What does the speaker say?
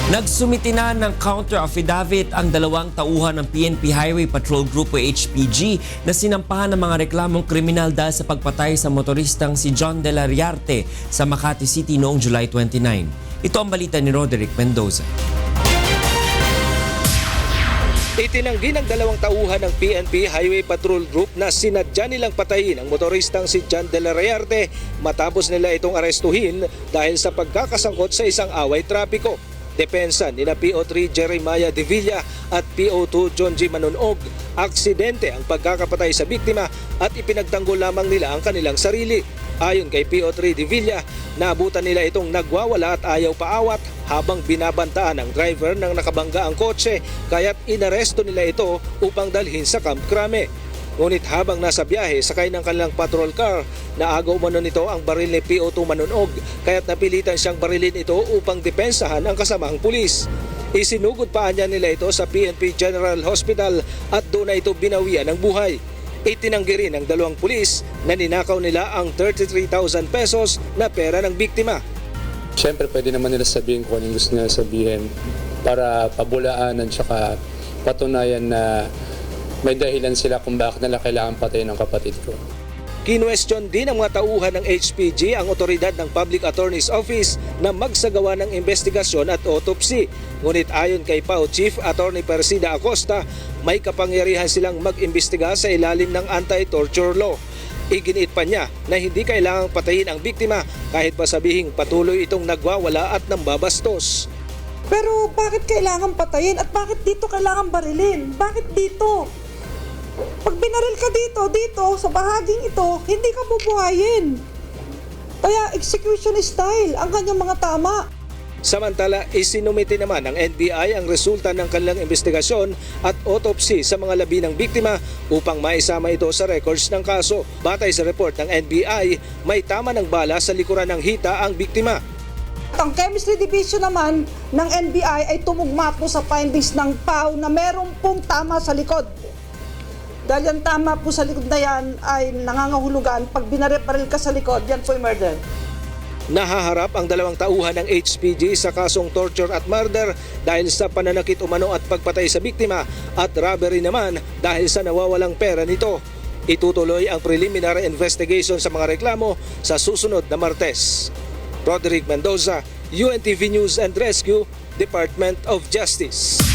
Nagsumiti na ng counter affidavit ang dalawang tauhan ng PNP Highway Patrol Group o HPG na sinampahan ng mga reklamong kriminal dahil sa pagpatay sa motoristang si John De La Riarte sa Makati City noong July 29. Ito ang balita ni Roderick Mendoza. Itinanggi ng dalawang tauhan ng PNP Highway Patrol Group na sinadya nilang patayin ang motoristang si John De La Riarte matapos nila itong arestuhin dahil sa pagkakasangkot sa isang away trapiko. Depensa nina PO3 Jeremiah De Villa at PO2 John G. Manunog, aksidente ang pagkakapatay sa biktima at ipinagtanggol lamang nila ang kanilang sarili. Ayon kay PO3 De Villa, naabutan nila itong nagwawala at ayaw paawat habang binabantaan ng driver ng nakabangga ang kotse kaya't inaresto nila ito upang dalhin sa Camp Crame. Ngunit habang nasa biyahe, sakay ng kanilang patrol car, naagaw umano nito ang baril ni PO2 Manunog kaya't napilitan siyang barilin ito upang depensahan ang kasamang pulis. Isinugod pa niya nila ito sa PNP General Hospital at doon na ito binawian ng buhay. Itinanggi rin ng dalawang pulis na ninakaw nila ang 33,000 pesos na pera ng biktima. Siyempre pwede naman nila sabihin kung anong gusto nila sabihin para pabulaan at saka patunayan na may dahilan sila kung bakit nila kailangan patayin ang kapatid ko. Kinwestiyon din ng mga tauhan ng HPG ang otoridad ng Public Attorney's Office na magsagawa ng investigasyon at autopsy. Ngunit ayon kay PAO Chief Attorney Persida Acosta, may kapangyarihan silang mag-imbestiga sa ilalim ng anti-torture law. Iginiit pa niya na hindi kailangang patayin ang biktima kahit pa sabihing patuloy itong nagwawala at nambabastos. Pero bakit kailangan patayin at bakit dito kailangan barilin? Bakit dito? Pag binaril ka dito, sa bahaging ito, hindi ka bubuhayin. Kaya execution style ang kanyang mga tama. Samantala, isinumiti naman ng NBI ang resulta ng kanilang investigasyon at autopsy sa mga labi ng biktima upang maisama ito sa records ng kaso. Batay sa report ng NBI, may tama ng bala sa likuran ng hita ang biktima. Ang Chemistry Division naman ng NBI ay tumugma po sa findings ng PAO na meron pong tama sa likod. Dahil yung tama po sa likod na yan ay nangangahulugan. Pag binaril ka sa likod, yan po yung murder. Nahaharap ang dalawang tauhan ng HPG sa kasong torture at murder dahil sa pananakit umano at pagpatay sa biktima at robbery naman dahil sa nawawalang pera nito. Itutuloy ang preliminary investigation sa mga reklamo sa susunod na Martes. Roderick Mendoza, UNTV News and Rescue, Department of Justice.